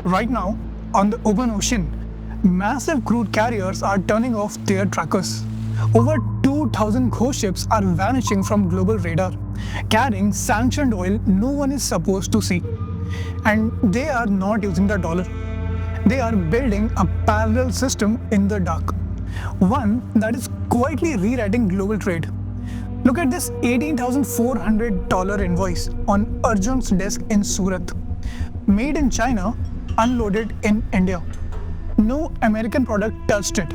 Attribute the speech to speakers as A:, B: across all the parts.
A: Right now, on the open ocean, massive crude carriers are turning off their trackers. Over 2,000 ghost ships are vanishing from global radar, carrying sanctioned oil no one is supposed to see. And they are not using the dollar. They are building a parallel system in the dark, one that is quietly rewriting global trade. Look at this $18,400 invoice on Arjun's desk in Surat. Made in China, unloaded in India. No American product touched it.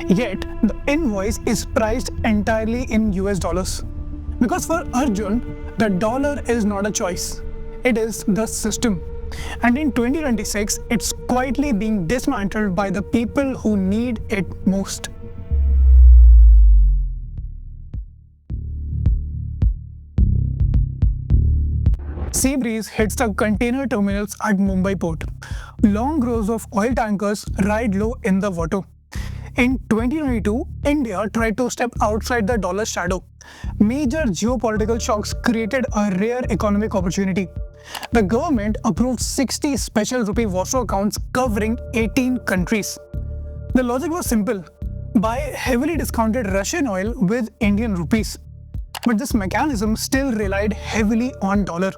A: Yet, the invoice is priced entirely in US dollars. Because for Arjun, the dollar is not a choice. It is the system. And in 2026, it's quietly being dismantled by the people who need it most. Sea breeze hits the container terminals at Mumbai port. Long rows of oil tankers ride low in the water. In 2022, India tried to step outside the dollar's shadow. Major geopolitical shocks created a rare economic opportunity. The government approved 60 special rupee washer accounts covering 18 countries. The logic was simple: buy heavily discounted Russian oil with Indian rupees. But this mechanism still relied heavily on dollar.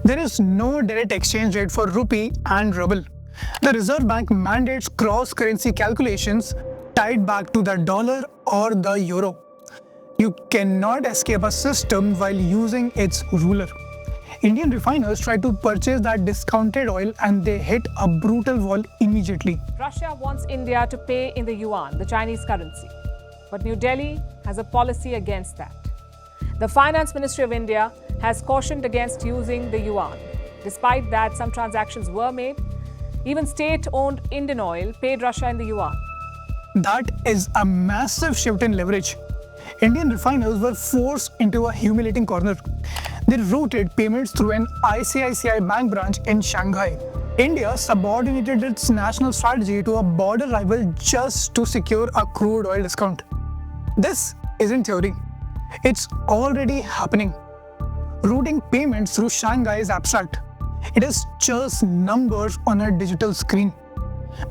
A: There is no direct exchange rate for rupee and ruble. The Reserve Bank mandates cross-currency calculations tied back to the dollar or the euro. You cannot escape a system while using its ruler. Indian refiners tried to purchase that discounted oil and they hit a brutal wall immediately.
B: Russia wants India to pay in the yuan, the Chinese currency. But New Delhi has a policy against that. The Finance Ministry of India has cautioned against using the yuan. Despite that, some transactions were made. Even state-owned Indian Oil paid Russia in the yuan.
A: That is a massive shift in leverage. Indian refiners were forced into a humiliating corner. They routed payments through an ICICI bank branch in Shanghai. India subordinated its national strategy to a border rival just to secure a crude oil discount. This isn't theory. It's already happening. Routing payments through Shanghai is abstract. It is just numbers on a digital screen.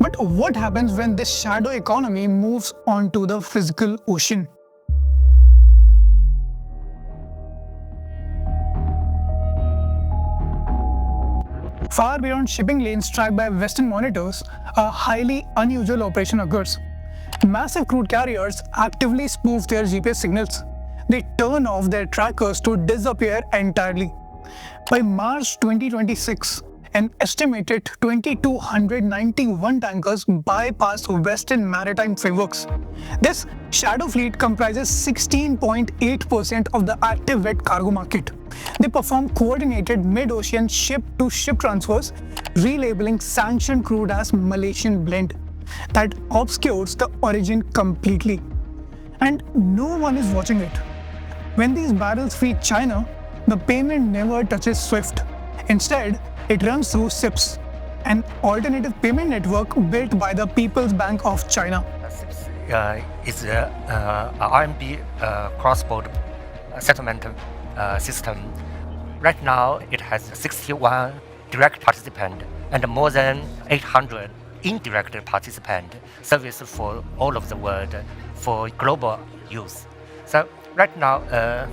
A: But what happens when this shadow economy moves onto the physical ocean? Far beyond shipping lanes tracked by Western monitors, a highly unusual operation occurs. Massive crude carriers actively spoof their GPS signals. They turn off their trackers to disappear entirely. By March 2026, an estimated 2,291 tankers bypassed Western maritime frameworks. This shadow fleet comprises 16.8% of the active wet cargo market. They perform coordinated mid-ocean ship-to-ship transfers, relabeling sanctioned crude as Malaysian blend. That obscures the origin completely. And no one is watching it. When these barrels feed China, the payment never touches SWIFT. Instead, it runs through CIPS, an alternative payment network built by the People's Bank of China.
C: CIPS is a RMB cross-border settlement system. Right now, it has 61 direct participants and more than 800 indirect participants, service for all of the world for global use. So right now,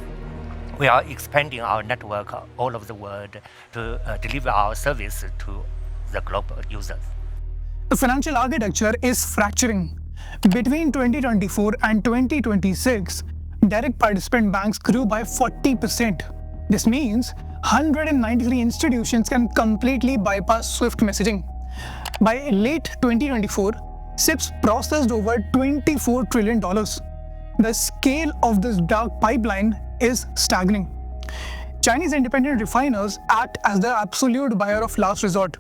C: we are expanding our network all over the world to deliver our service to the global users.
A: The financial architecture is fracturing. Between 2024 and 2026, direct participant banks grew by 40%. This means 193 institutions can completely bypass SWIFT messaging. By late 2024, CIPS processed over $24 trillion. The scale of this dark pipeline is staggering. Chinese independent refiners act as the absolute buyer of last resort.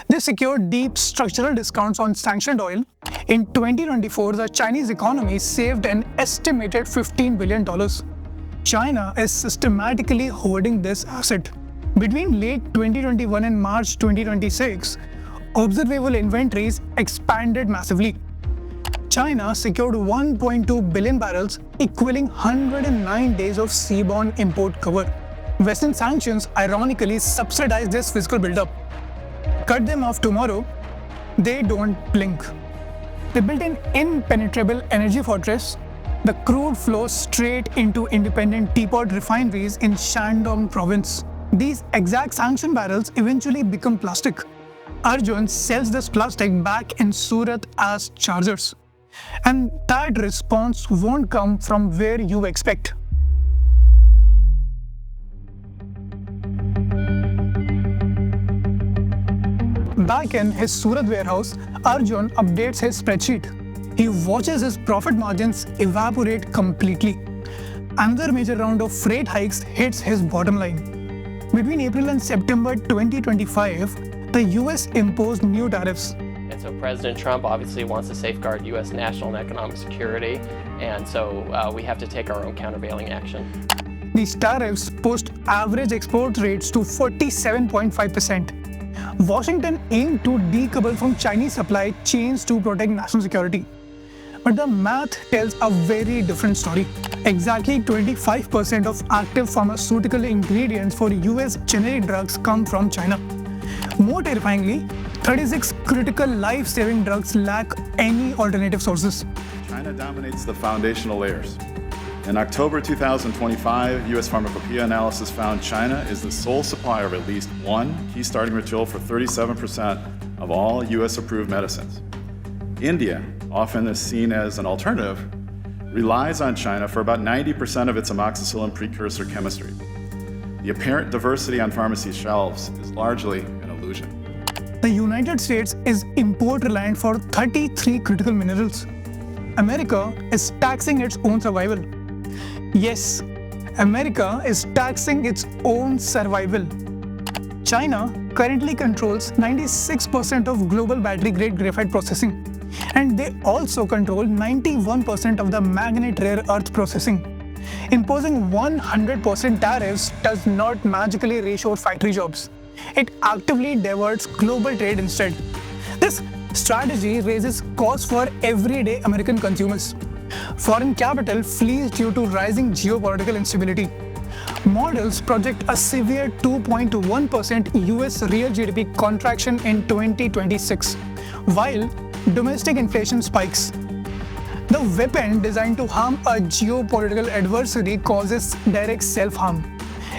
A: They secured deep structural discounts on sanctioned oil. In 2024, the Chinese economy saved an estimated $15 billion. China is systematically hoarding this asset. Between late 2021 and March 2026, observable inventories expanded massively. China secured 1.2 billion barrels, equaling 109 days of seaborne import cover. Western sanctions ironically subsidized this physical buildup. cut them off tomorrow, they don't blink. They built an impenetrable energy fortress. The crude flows straight into independent teapot refineries in Shandong province. These exact sanction barrels eventually become plastic. Arjun sells this plastic back in Surat as chargers. And that response won't come from where you expect. Back in his Surat warehouse, Arjun updates his spreadsheet. He watches his profit margins evaporate completely. Another major round of freight hikes hits his bottom line. Between April and September 2025, the US imposed new tariffs.
D: And so President Trump obviously wants to safeguard US national and economic security, and so we have to take our own countervailing action.
A: These tariffs pushed average export rates to 47.5%. Washington aimed to decouple from Chinese supply chains to protect national security. But the math tells a very different story. Exactly 25% of active pharmaceutical ingredients for US generic drugs come from China. More terrifyingly, 36 critical life-saving drugs lack any alternative sources.
E: China dominates the foundational layers. In October 2025, US Pharmacopoeia analysis found China is the sole supplier of at least one key starting material for 37% of all US approved medicines. India, often is seen as an alternative, relies on China for about 90% of its amoxicillin precursor chemistry. The apparent diversity on pharmacy shelves is largely an illusion.
A: The United States is import reliant for 33 critical minerals. America is taxing its own survival. Yes, America is taxing its own survival. China currently controls 96% of global battery-grade graphite processing, and they also control 91% of the magnet rare earth processing. Imposing 100% tariffs does not magically reshore factory jobs. It actively diverts global trade instead. This strategy raises costs for everyday American consumers. Foreign capital flees due to rising geopolitical instability. Models project a severe 2.1% US real GDP contraction in 2026, while domestic inflation spikes. The weapon designed to harm a geopolitical adversary causes direct self-harm.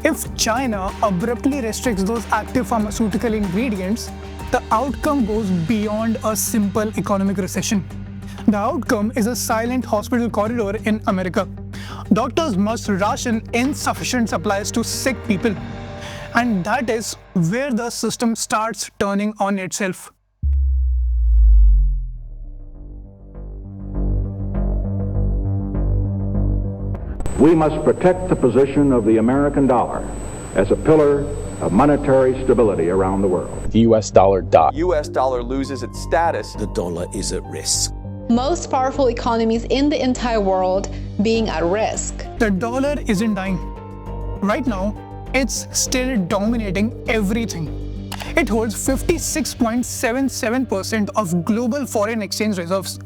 A: If China abruptly restricts those active pharmaceutical ingredients, the outcome goes beyond a simple economic recession. The outcome is a silent hospital corridor in America. Doctors must ration insufficient supplies to sick people. And that is where the system starts turning on itself.
F: We must protect the position of the American dollar as a pillar of monetary stability around the world.
G: The US dollar dies.
H: US dollar loses its status.
I: The dollar is at risk.
J: Most powerful economies in the entire world being at risk.
A: The dollar isn't dying. Right now, it's still dominating everything. It holds 56.77% of global foreign exchange reserves.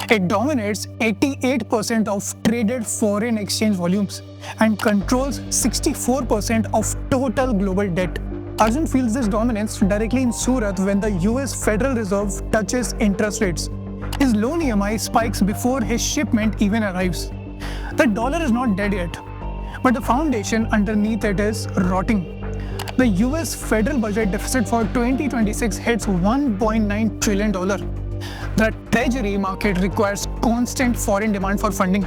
A: It dominates 88% of traded foreign exchange volumes and controls 64% of total global debt. Arjun feels this dominance directly in Surat when the US Federal Reserve touches interest rates. His loan EMI spikes before his shipment even arrives. The dollar is not dead yet, but the foundation underneath it is rotting. The US federal budget deficit for 2026 hits $1.9 trillion. The treasury market requires constant foreign demand for funding.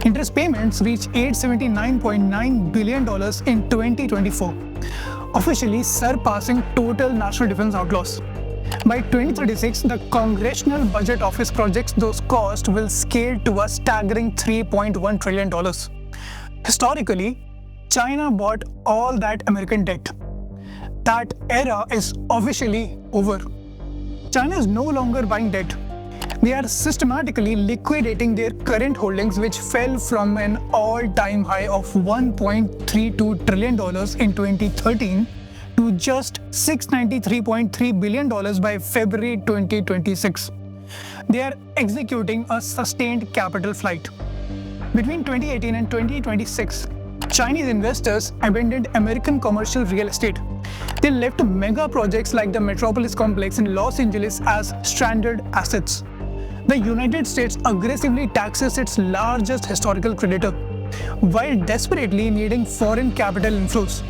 A: Interest payments reach $879.9 billion in 2024, officially surpassing total national defense outlaws. By 2036, the Congressional Budget Office projects those costs will scale to a staggering $3.1 trillion. Historically, China bought all that American debt. That era is officially over. China is no longer buying debt. They are systematically liquidating their current holdings, which fell from an all-time high of $1.32 trillion in 2013 to just $693.3 billion by February 2026. They are executing a sustained capital flight. Between 2018 and 2026, Chinese investors abandoned American commercial real estate. They left mega projects like the Metropolis complex in Los Angeles as stranded assets. The United States aggressively taxes its largest historical creditor, while desperately needing foreign capital inflows.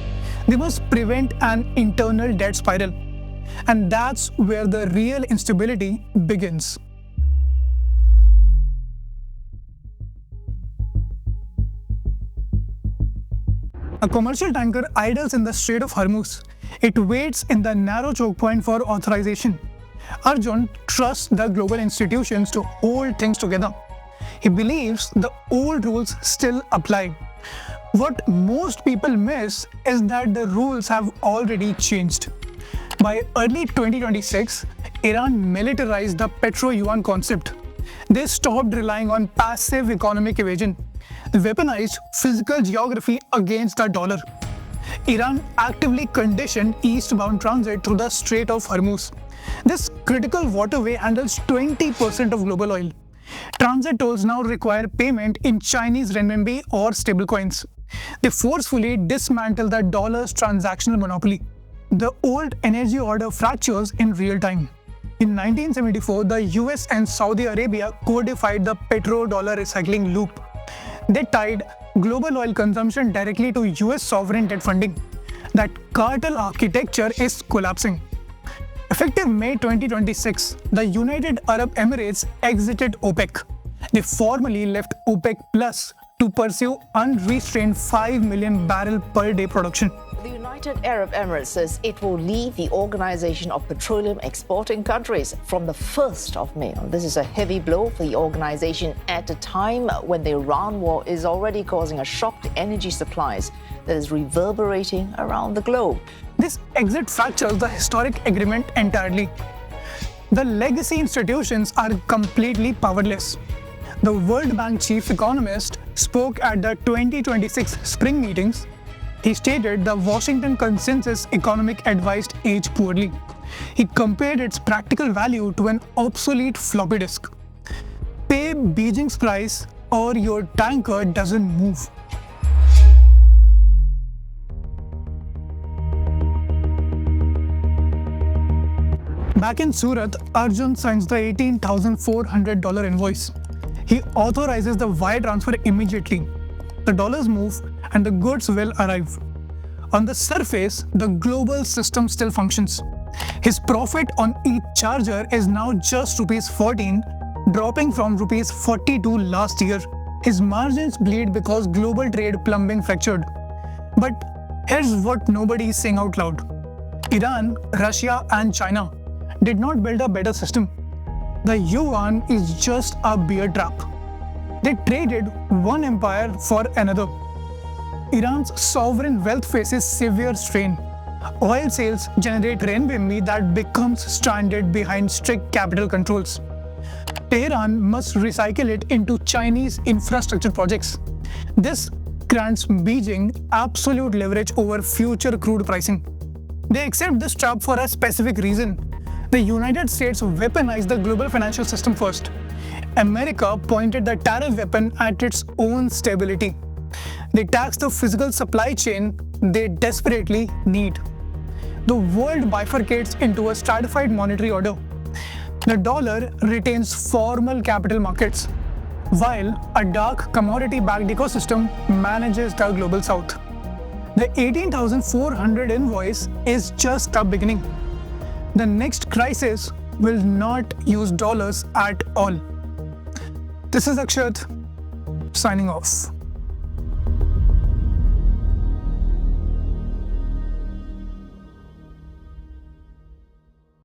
A: They must prevent an internal debt spiral. And that's where the real instability begins. A commercial tanker idles in the Strait of Hormuz. It waits in the narrow choke point for authorization. Arjun trusts the global institutions to hold things together. He believes the old rules still apply. What most people miss is that the rules have already changed. By early 2026, Iran militarized the PETROYUAN concept. They stopped relying on passive economic evasion. They weaponized physical geography against the dollar. Iran actively conditioned eastbound transit through the Strait of Hormuz. This critical waterway handles 20% of global oil. Transit tolls now require payment in Chinese renminbi or stablecoins. They forcefully dismantle the dollar's transactional monopoly. The old energy order fractures in real time. In 1974, the US and Saudi Arabia codified the petrodollar recycling loop. They tied global oil consumption directly to US sovereign debt funding. That cartel architecture is collapsing. Effective May 2026, the United Arab Emirates exited OPEC. They formally left OPEC Plus to pursue unrestrained 5 million barrel per day production.
G: The United Arab Emirates says it will leave the Organization of Petroleum Exporting Countries from the 1st of May. This is a heavy blow for the organization at a time when the Iran war is already causing a shock to energy supplies that is reverberating around the globe.
A: This exit fractures the historic agreement entirely. The legacy institutions are completely powerless. The World Bank chief economist spoke at the 2026 spring meetings. He stated the Washington Consensus Economic Advice aged poorly. He compared its practical value to an obsolete floppy disk. Pay Beijing's price or your tanker doesn't move. Back in Surat, Arjun signs the $18,400 invoice. He authorizes the wire transfer immediately. The dollars move and the goods will arrive. On the surface, the global system still functions. His profit on each charger is now just ₹14, dropping from ₹42 last year. His margins bleed because global trade plumbing fractured. But here's what nobody is saying out loud. Iran, Russia and China did not build a better system. The yuan is just a bear trap. They traded one empire for another. Iran's sovereign wealth faces severe strain. Oil sales generate renminbi that becomes stranded behind strict capital controls. Tehran must recycle it into Chinese infrastructure projects. This grants Beijing absolute leverage over future crude pricing. They accept this trap for a specific reason. The United States weaponized the global financial system first. America pointed the tariff weapon at its own stability. They tax the physical supply chain they desperately need. The world bifurcates into a stratified monetary order. The dollar retains formal capital markets, while a dark commodity-backed ecosystem manages the global south. The 18,400 invoice is just the beginning. The next crisis will not use dollars at all. This is Akshat, signing off.